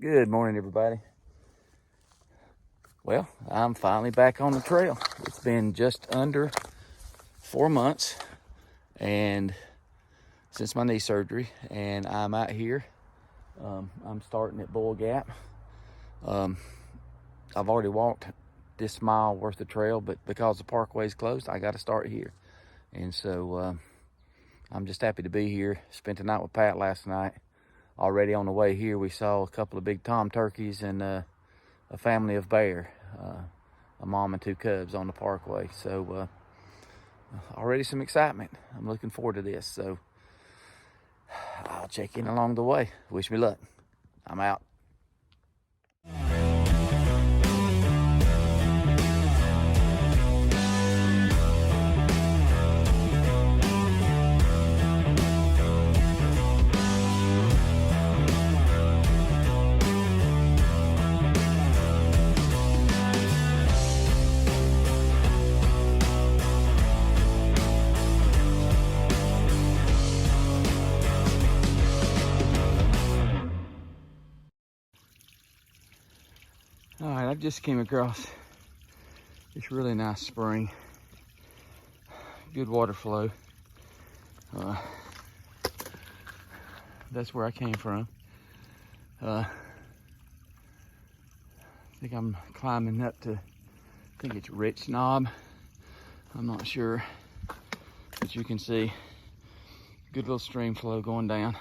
Good morning, everybody. Well, I'm finally back on the trail. It's been just under 4 months and since my knee surgery, and I'm out here. I'm starting at Bull Gap. I've already walked this mile worth of trail, but because the parkway's closed, I got to start here. And so I'm just happy to be here. Spent the night with Pat last night. Already on the way here, we saw a couple of big tom turkeys and a family of bear, a mom and two cubs on the parkway. So already some excitement. I'm looking forward to this. So I'll check in along the way. Wish me luck. I'm out. All right, I just came across this really nice spring. Good water flow. That's where I came from. I think I'm climbing up to, I think it's Rich Knob. I'm not sure, but you can see good little stream flow going down.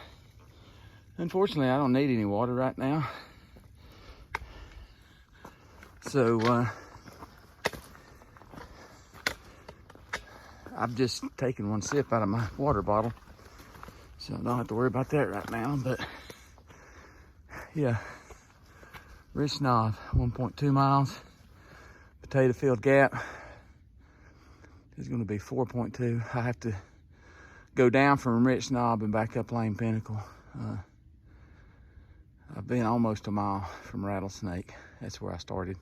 Unfortunately, I don't need any water right now. So I've just taken one sip out of my water bottle, so I don't have to worry about that right now. But yeah, Rich Knob, 1.2 miles. Potato Field Gap is going to be 4.2. I have to go down from Rich Knob and back up Lane Pinnacle. I've been almost a mile from Rattlesnake. That's where I started.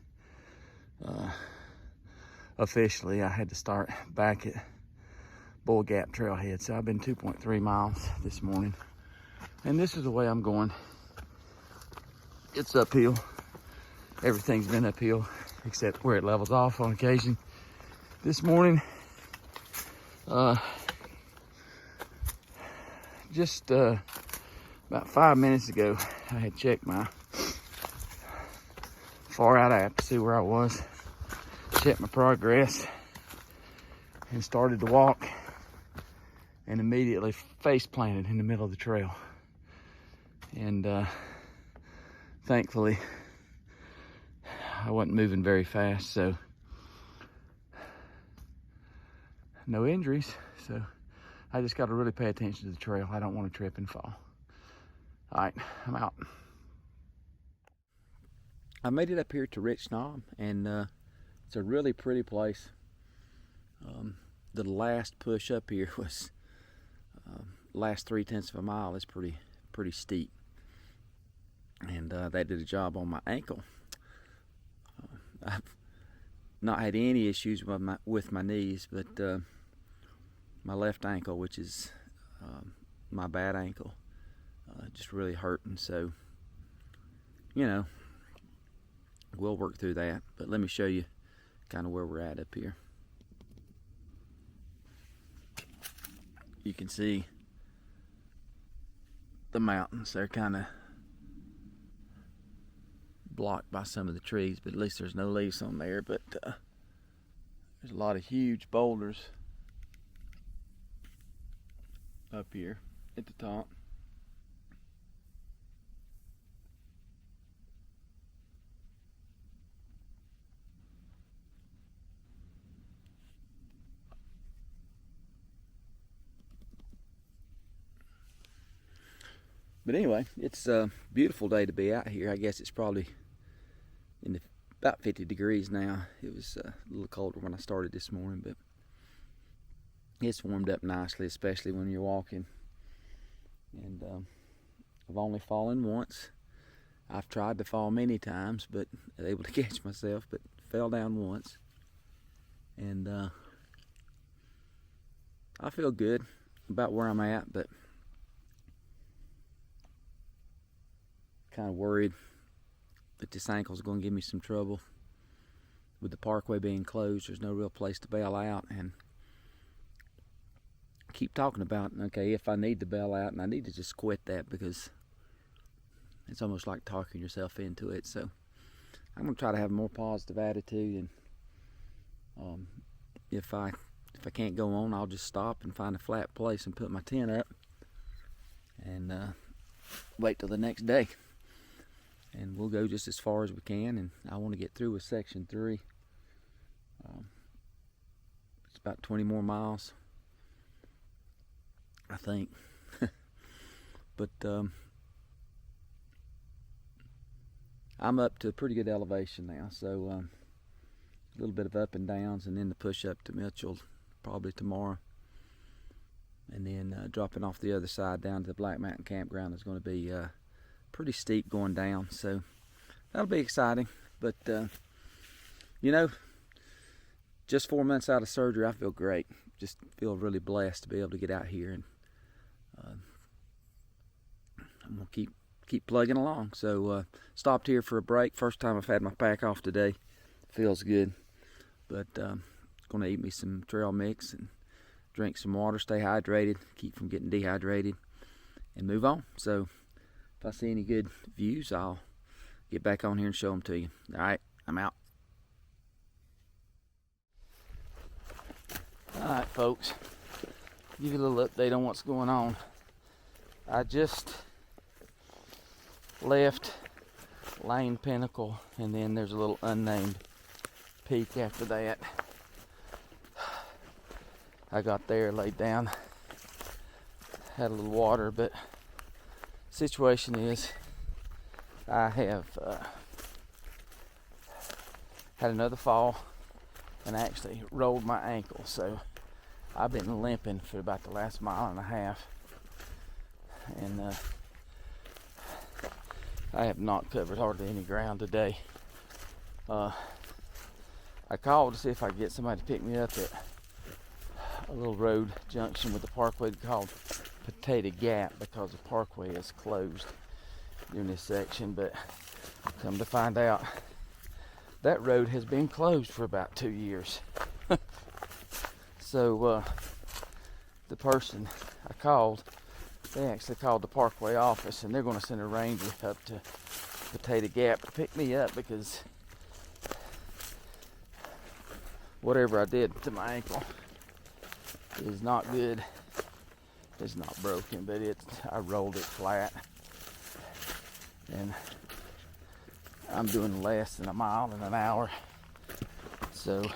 Officially, I had to start back at Bull Gap Trailhead. So I've been 2.3 miles this morning. And this is the way I'm going. It's uphill. Everything's been uphill except where it levels off on occasion. This morning, just about 5 minutes ago, I had checked my Far Out app to see where I was, checked my progress, and started to walk, and immediately face planted in the middle of the trail. And thankfully, I wasn't moving very fast, so no injuries. So I just got to really pay attention to the trail. I don't want to trip and fall. All right, I'm out. I made it up here to Rich Knob, and it's a really pretty place. The last push up here was last 3/10 of a mile. It's pretty steep, and that did a job on my ankle. I've not had any issues with my knees, but my left ankle, which is my bad ankle, just really hurting. So, you know, we'll work through that. But let me show you kind of where we're at up here. You can see the mountains. They're kind of blocked by some of the trees, but at least there's no leaves on there. But there's a lot of huge boulders up here at the top. But anyway, it's a beautiful day to be out here. I guess it's probably in about 50 degrees now. It was a little colder when I started this morning, but it's warmed up nicely, especially when you're walking. And I've only fallen once. I've tried to fall many times, but able to catch myself, but fell down once. And I feel good about where I'm at, but kind of worried But this ankle's going to give me some trouble. With the parkway being closed, there's no real place to bail out. And I keep talking about, okay, if I need to bail out, and I need to just quit that, because it's almost like talking yourself into it. So I'm going to try to have a more positive attitude, and if I can't go on, I'll just stop and find a flat place and put my tent up and wait till the next day. And we'll go just as far as we can, and I want to get through with section 3. It's about 20 more miles, I think. But I'm up to a pretty good elevation now, so a little bit of up and downs, and then the push up to Mitchell probably tomorrow, and then dropping off the other side down to the Black Mountain Campground is going to be pretty steep going down, so that'll be exciting. But you know, just 4 months out of surgery, I feel great. Just feel really blessed to be able to get out here, and I'm gonna keep plugging along. So stopped here for a break. First time I've had my pack off today. Feels good. But gonna eat me some trail mix and drink some water, stay hydrated, keep from getting dehydrated, and move on. So if I see any good views, I'll get back on here and show them to you. All right, I'm out. All right, folks, give you a little update on what's going on. I just left Lane Pinnacle, and then there's a little unnamed peak after that. I got there, laid down, had a little water, but situation is I have had another fall and actually rolled my ankle, so I've been limping for about the last mile and a half, and I have not covered hardly any ground today. I called to see if I could get somebody to pick me up at a little road junction with the parkway called Potato Gap, because the parkway is closed during this section. But come to find out, that road has been closed for about 2 years. So the person I called, they actually called the parkway office, and they're going to send a ranger up to Potato Gap to pick me up, because whatever I did to my ankle is not good. It's not broken, but I rolled it flat, and I'm doing less than a mile in an hour. So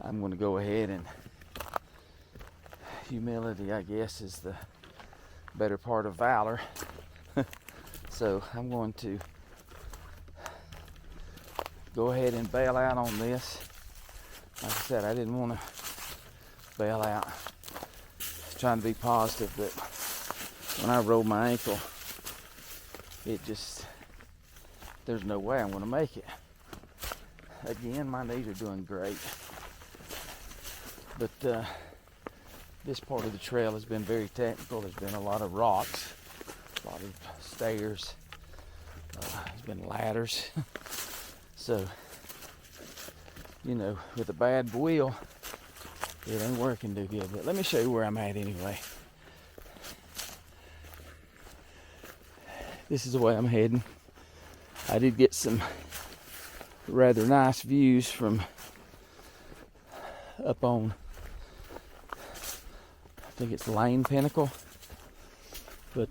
I'm going to go ahead, and humility, I guess, is the better part of valor. So I'm going to go ahead and bail out on this. Like I said, I didn't want to bail out trying to be positive, but when I rolled my ankle, there's no way I'm going to make it. Again, my knees are doing great, but this part of the trail has been very technical. There's been a lot of rocks, a lot of stairs, there's been ladders. So, you know, with a bad wheel, it ain't working too good. But let me show you where I'm at anyway. This is the way I'm heading. I did get some rather nice views from up on, I think it's Lane Pinnacle. But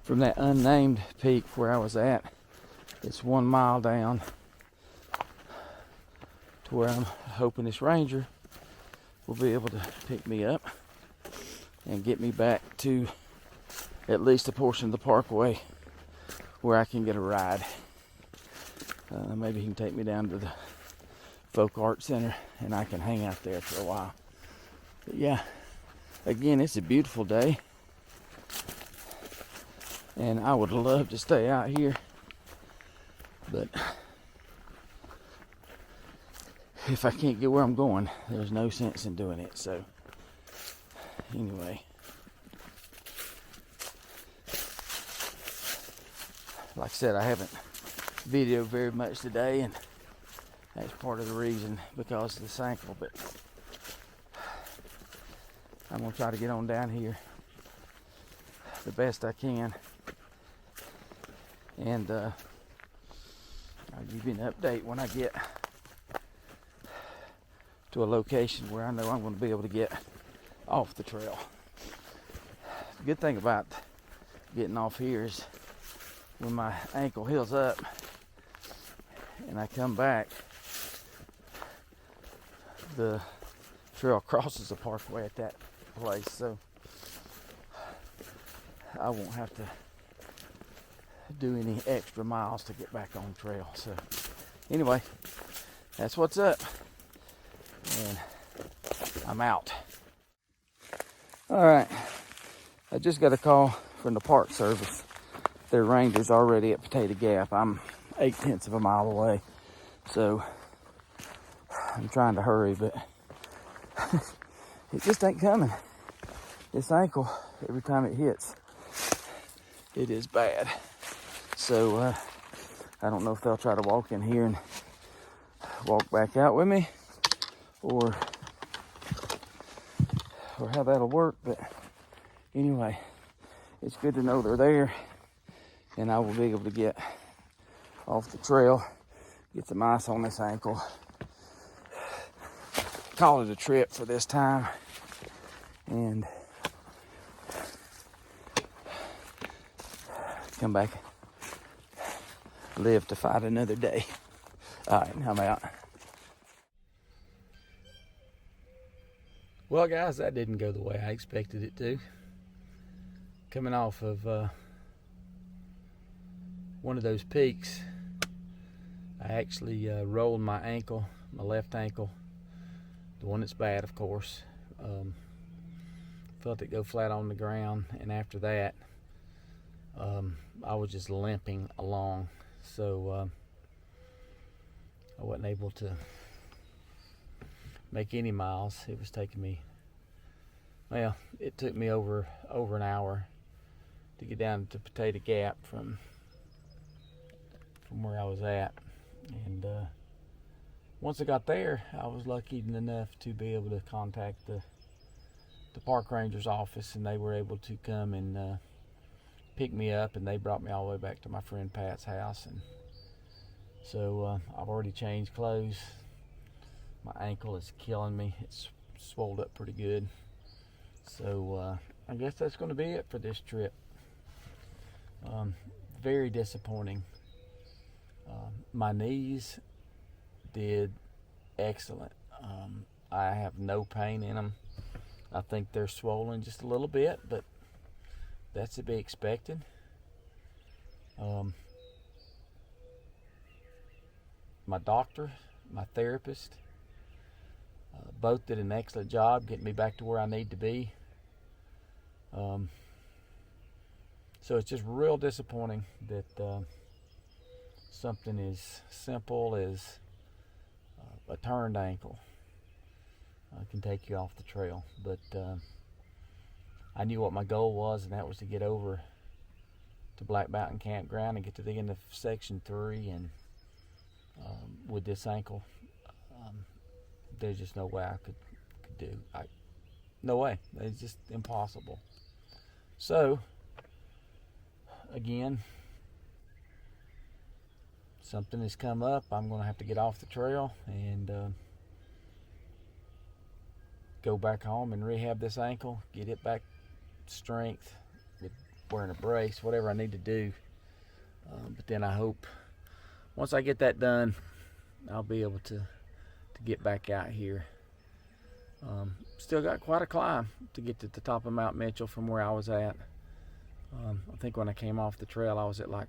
from that unnamed peak where I was at, it's 1 mile down to where I'm hoping this ranger will be able to pick me up and get me back to at least a portion of the parkway where I can get a ride. Maybe he can take me down to the Folk Art Center and I can hang out there for a while. But yeah, again, it's a beautiful day, and I would love to stay out here, but if I can't get where I'm going, there's no sense in doing it. So anyway, Like I said, I haven't videoed very much today, and that's part of the reason, because of this ankle. But I'm gonna try to get on down here the best I can, and I'll give you an update when I get to a location where I know I'm going to be able to get off the trail. The good thing about getting off here is when my ankle heals up and I come back, the trail crosses the parkway at that place, so I won't have to do any extra miles to get back on trail. So anyway, that's what's up, and I'm out. All right, I just got a call from the Park Service. Their ranger's already at Potato Gap. I'm 0.8 of a mile away, so I'm trying to hurry, but it just ain't coming. This ankle, every time it hits, it is bad. So I don't know if they'll try to walk in here and walk back out with me, or how that'll work. But anyway, it's good to know they're there, and I will be able to get off the trail, get some ice on this ankle, call it a trip for this time, and come back, live to fight another day. All right, I'm out. Well, guys, that didn't go the way I expected it to. Coming off of one of those peaks, I actually rolled my ankle, my left ankle, the one that's bad, of course. Felt it go flat on the ground, and after that, I was just limping along, so I wasn't able to make any miles. It was taking me, well, it took me over an hour to get down to Potato Gap from where I was at, and once I got there, I was lucky enough to be able to contact the park ranger's office, and they were able to come and pick me up, and they brought me all the way back to my friend Pat's house. And so I've already changed clothes. My ankle is killing me. It's swelled up pretty good. So I guess that's going to be it for this trip. Very disappointing. My knees did excellent. I have no pain in them. I think they're swollen just a little bit, but that's to be expected. My doctor, my therapist, both did an excellent job getting me back to where I need to be. So it's just real disappointing that something as simple as a turned ankle can take you off the trail. But I knew what my goal was, and that was to get over to Black Mountain Campground and get to the end of section 3. And with this ankle, there's just no way I could do. No way. It's just impossible. So again, something has come up. I'm going to have to get off the trail and go back home and rehab this ankle, get it back strength with wearing a brace, whatever I need to do. But then I hope once I get that done, I'll be able to get back out here. Still got quite a climb to get to the top of Mount Mitchell from where I was at. I think when I came off the trail, I was at like,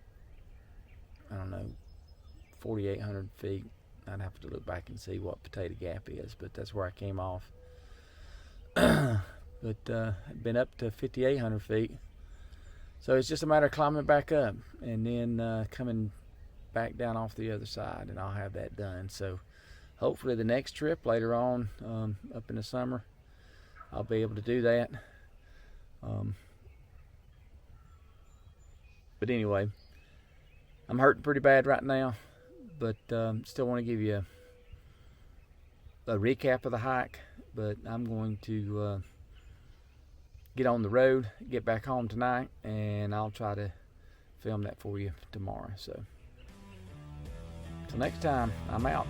I don't know, 4,800 feet. I'd have to look back and see what Potato Gap is, but that's where I came off. But I've been up to 5,800 feet. So it's just a matter of climbing back up and then coming back down off the other side, and I'll have that done. So hopefully the next trip later on, up in the summer, I'll be able to do that. But anyway, I'm hurting pretty bad right now, but still want to give you a recap of the hike. But I'm going to get on the road, get back home tonight, and I'll try to film that for you tomorrow. So, till next time, I'm out.